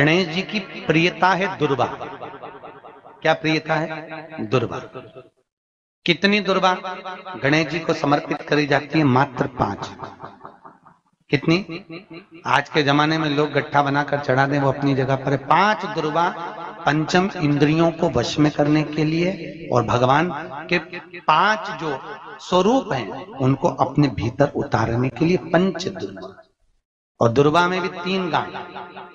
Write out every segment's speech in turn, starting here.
गणेश जी की प्रियता है दुर्वा। क्या प्रियता है? दुर्वा। कितनी दुर्वा गणेश जी को समर्पित करी जाती है? मात्र 5। कितनी? आज के जमाने में लोग गट्ठा बनाकर चढ़ा दें, वो अपनी जगह पर है। 5 दुर्वा पंचम इंद्रियों को वश में करने के लिए और भगवान के 5 जो स्वरूप हैं उनको अपने भीतर उतारने के लिए 5 दुर्वा। और दुर्वा में भी 3 गांठ।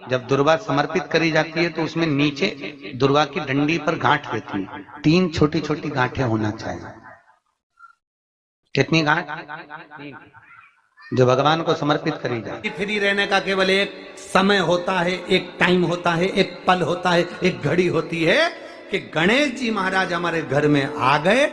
जब दुर्वा समर्पित करी जाती है तो उसमें नीचे दुर्वा की डंडी पर गांठ रहती है। 3 छोटी छोटी गांठें होना चाहिए। कितनी गांठ? जो भगवान को समर्पित करी जाए। फ्री रहने का केवल एक समय होता है, एक टाइम होता है, एक पल होता है, एक घड़ी होती है कि गणेश जी महाराज हमारे घर में आ गए।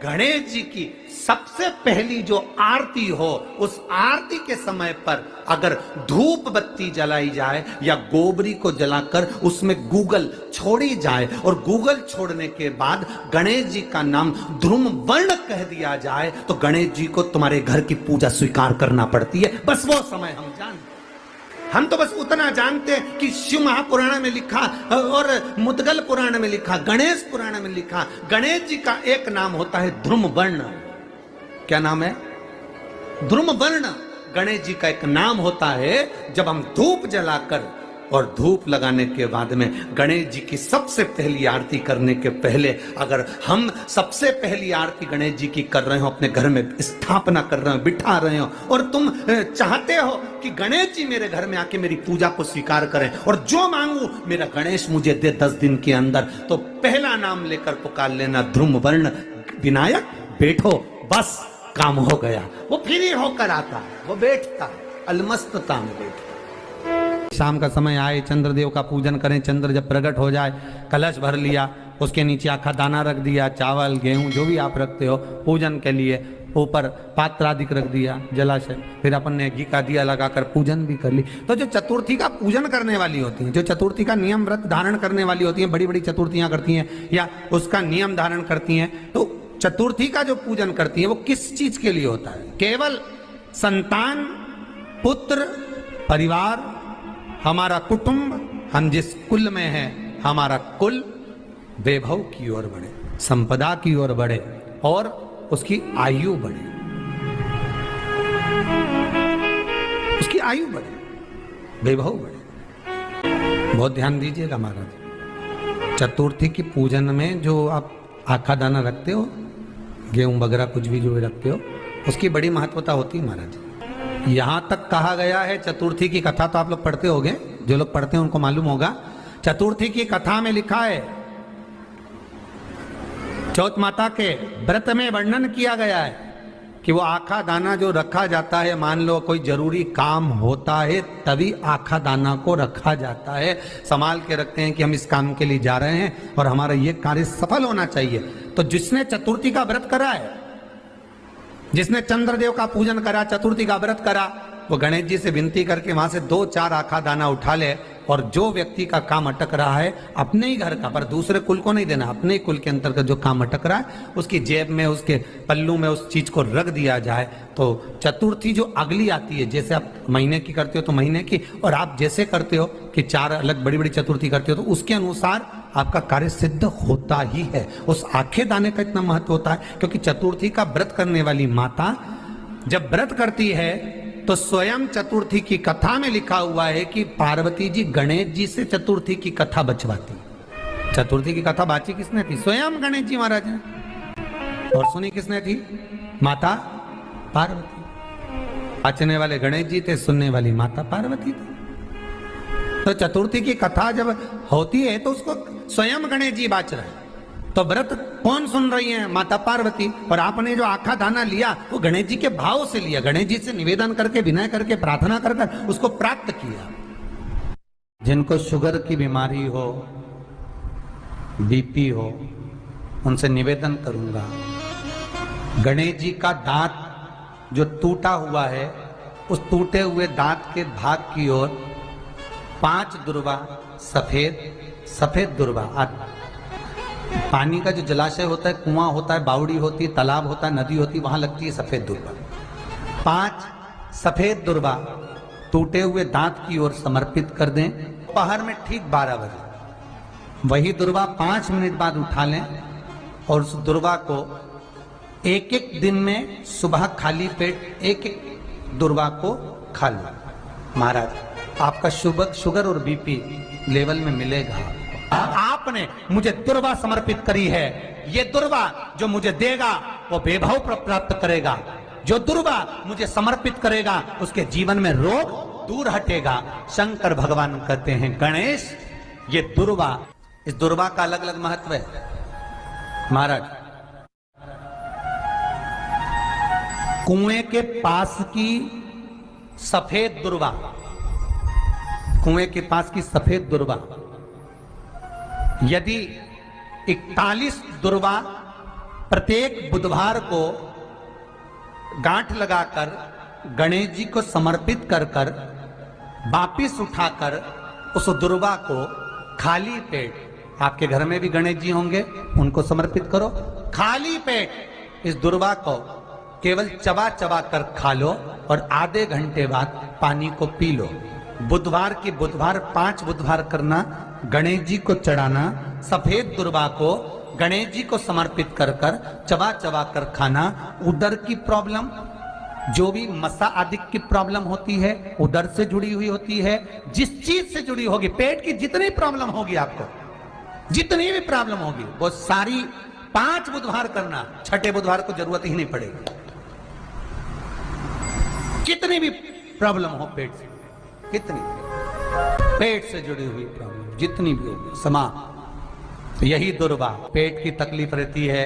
गणेश जी की सबसे पहली जो आरती हो, उस आरती के समय पर अगर धूप बत्ती जलाई जाए या गोबरी को जलाकर उसमें गूगल छोड़ी जाए और गूगल छोड़ने के बाद गणेश जी का नाम ध्रुम वर्ण कह दिया जाए तो गणेश जी को तुम्हारे घर की पूजा स्वीकार करना पड़ती है। बस वो समय हम जानते। हम तो बस उतना जानते हैं कि शिव महापुराण में लिखा और मुद्गल पुराण में लिखा, गणेश पुराण में लिखा, गणेश जी का एक नाम होता है ध्रुम वर्ण। क्या नाम है? ध्रुम वर्ण गणेश जी का एक नाम होता है। जब हम धूप जलाकर और धूप लगाने के बाद में गणेश जी की सबसे पहली आरती करने के पहले अगर हम सबसे पहली आरती गणेश जी की कर रहे हो, अपने घर में स्थापना कर रहे हो, बिठा रहे हो और तुम चाहते हो कि गणेश जी मेरे घर में आके मेरी पूजा को स्वीकार करें और जो मांगू मेरा गणेश मुझे दे 10 दिन के अंदर, तो पहला नाम लेकर पुकार लेना ध्रुम वर्ण विनायक। बैठो, बस काम हो गया। वो फ्री होकर आता है, वो बैठता है, अलमस्तता में बैठता। शाम का समय आए, चंद्रदेव का पूजन करें। चंद्र जब प्रकट हो जाए, कलश भर लिया, उसके नीचे आखा दाना रख दिया, चावल गेहूं जो भी आप रखते हो पूजन के लिए, ऊपर पात्र आदि रख दिया जलाशय। फिर अपन ने घी का दिया लगाकर पूजन भी कर ली। तो जो चतुर्थी का पूजन करने वाली होती है, जो चतुर्थी का नियम व्रत धारण करने वाली होती है, बड़ी बड़ी चतुर्थियां करती हैं या उसका नियम धारण करती हैं, तो चतुर्थी का जो पूजन करती है वो किस चीज के लिए होता है? केवल संतान, पुत्र, परिवार, हमारा कुटुंब, हम जिस कुल में हैं, हमारा कुल वैभव की ओर बढ़े, संपदा की ओर बढ़े और उसकी आयु बढ़े, उसकी आयु बढ़े, वैभव बढ़े। बहुत ध्यान दीजिएगा महाराज। चतुर्थी की पूजन में जो आप आखा दाना रखते हो, गेहूं वगैरह कुछ भी जो भी रखते हो, उसकी बड़ी महत्वता होती है महाराज। यहां तक कहा गया है, चतुर्थी की कथा तो आप लोग पढ़ते होंगे, जो लोग पढ़ते हैं उनको मालूम होगा। चतुर्थी की कथा में लिखा है, चौथ माता के व्रत में वर्णन किया गया है कि वो आखा दाना जो रखा जाता है, मान लो कोई जरूरी काम होता है तभी आखा दाना को रखा जाता है। संभाल के रखते हैं कि हम इस काम के लिए जा रहे हैं और हमारा ये कार्य सफल होना चाहिए। तो जिसने चतुर्थी का व्रत करा है, जिसने चंद्रदेव का पूजन करा, चतुर्थी का व्रत करा, वो गणेश जी से विनती करके वहां से 2-4 आखा दाना उठा ले और जो व्यक्ति का काम अटक रहा है अपने ही घर का, पर दूसरे कुल को नहीं देना, अपने ही कुल के अंतर्गत जो काम अटक रहा है उसकी जेब में, उसके पल्लू में उस चीज को रख दिया जाए। तो चतुर्थी जो अगली आती है, जैसे आप महीने की करते हो तो महीने की, और आप जैसे करते हो कि 4 अलग बड़ी बड़ी चतुर्थी करते हो तो उसके अनुसार आपका कार्य सिद्ध होता ही है। उस आखे दाने का इतना महत्व होता है क्योंकि चतुर्थी का व्रत करने वाली माता जब व्रत करती है तो स्वयं चतुर्थी की कथा में लिखा हुआ है कि पार्वती जी गणेश जी से चतुर्थी की कथा बचवाती। चतुर्थी की कथा बाची किसने थी? स्वयं गणेश जी महाराज ने। और सुनी किसने थी? माता पार्वती। बाचने वाले गणेश जी थे, सुनने वाली माता पार्वती थी। तो चतुर्थी की कथा जब होती है तो उसको स्वयं गणेश जी बाच रहे हैं। तो व्रत कौन सुन रही है? माता पार्वती। और आपने जो आखा दाना लिया वो गणेश जी के भाव से लिया, गणेश जी से निवेदन करके, विनय करके, प्रार्थना कर उसको प्राप्त किया। जिनको शुगर की बीमारी हो, बीपी हो, उनसे निवेदन करूंगा, गणेश जी का दांत जो टूटा हुआ है, उस टूटे हुए दांत के भाग की ओर 5 दुर्वा, सफेद दुर्वा, पानी का जो जलाशय होता है, कुआं होता है, बावड़ी होती है, तालाब होता है, नदी होती है, वहां लगती है सफेद दुर्वा। 5 सफेद दुर्वा टूटे हुए दांत की ओर समर्पित कर दें दोपहर में ठीक 12 बजे वही दुर्वा 5 मिनट बाद उठा लें और उस दुर्वा को एक एक दिन में सुबह खाली पेट एक एक दुर्वा को खा लो। महाराज आपका शुगर और बीपी लेवल में मिलेगा। आपने मुझे दुर्वा समर्पित करी है, ये दुर्वा जो मुझे देगा वो वैभव प्राप्त करेगा, जो दुर्वा मुझे समर्पित करेगा उसके जीवन में रोग दूर हटेगा। शंकर भगवान कहते हैं गणेश ये दुर्वा, इस दुर्वा का अलग अलग महत्व है। महाराज कुएं के पास की सफेद दुर्वा, कुएं के पास की सफेद दुर्वा, यदि 41 दुर्वा प्रत्येक बुधवार को गांठ लगाकर गणेश जी को समर्पित कर कर वापिस उठाकर उस दुर्वा को खाली पेट, आपके घर में भी गणेश जी होंगे उनको समर्पित करो, खाली पेट इस दुर्वा को केवल चबा चबा कर खा लो और आधे घंटे बाद पानी को पी लो। बुधवार की बुधवार 5 बुधवार करना, गणेश जी को चढ़ाना, सफेद दुर्वा को गणेश जी को समर्पित कर कर चबा चबा कर खाना। उदर की प्रॉब्लम, जो भी मसा आदि की प्रॉब्लम होती है उदर से जुड़ी हुई होती है, जिस चीज से जुड़ी होगी, पेट की जितनी प्रॉब्लम होगी आपको, जितनी भी प्रॉब्लम होगी वो सारी 5 बुधवार करना, छठे बुधवार को जरूरत ही नहीं पड़ेगी। कितनी भी प्रॉब्लम हो पेट से, कितनी पेट से जुड़ी हुई प्रॉब्लम जितनी भी होगी समा, यही दुर्वा, पेट की तकलीफ रहती है,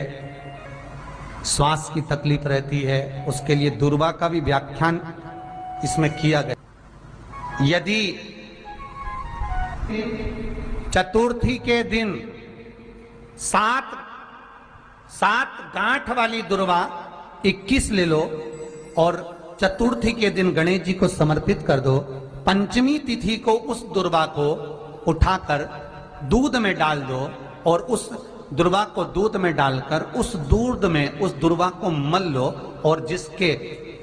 श्वास की तकलीफ रहती है, उसके लिए दुर्वा का भी व्याख्यान इसमें किया गया। यदि चतुर्थी के दिन 7 गांठ वाली दुर्वा 21 ले लो और चतुर्थी के दिन गणेश जी को समर्पित कर दो। पंचमी तिथि को उस दुर्वा को उठाकर दूध में डाल दो और उस दुर्वा को दूध में डालकर उस दूध में उस दुर्वा को मल लो, और जिसके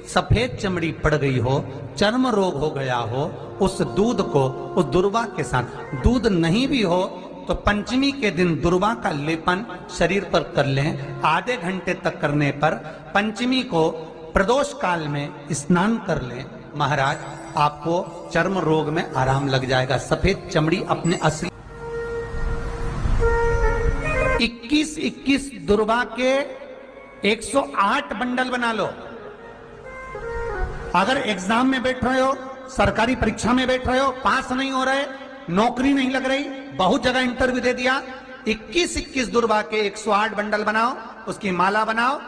सफेद चमड़ी पड़ गई हो, चर्म रोग हो गया हो, उस दूध को उस दुर्वा के साथ, दूध नहीं भी हो तो पंचमी के दिन दुर्वा का लेपन शरीर पर कर लें। आधे घंटे तक करने पर पंचमी को प्रदोष काल में स्नान कर लें। महाराज आपको चर्म रोग में आराम लग जाएगा, सफेद चमड़ी अपने असली 21 दुर्वा के 108 बंडल बना लो। अगर एग्जाम में बैठ रहे हो, सरकारी परीक्षा में बैठ रहे हो, पास नहीं हो रहे, नौकरी नहीं लग रही, बहुत जगह इंटरव्यू दे दिया, 21 दुर्वा के 108 बंडल बनाओ, उसकी माला बनाओ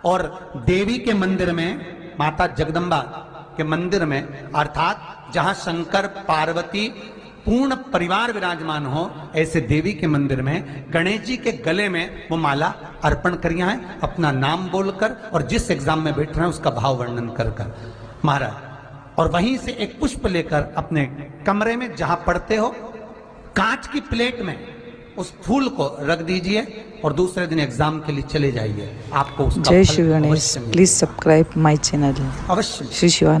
और देवी के मंदिर में, माता जगदम्बा के मंदिर में, अर्थात जहां शंकर पार्वती पूर्ण परिवार विराजमान हो, ऐसे देवी के मंदिर में गणेश जी के गले में वो माला अर्पण करिया है, अपना नाम बोलकर और जिस एग्जाम में बैठ रहे हैं उसका भाव वर्णन कर कर महाराज, और वहीं से एक पुष्प लेकर अपने कमरे में जहां पढ़ते हो कांच की प्लेट में उस फूल को रख दीजिए और दूसरे दिन एग्जाम के लिए चले जाइए। आपको उसका जय फल श्री गणेश। अवश्य मिलेगा। प्लीज सब्सक्राइब माय चैनल अवश्य। श्री शिवानंद।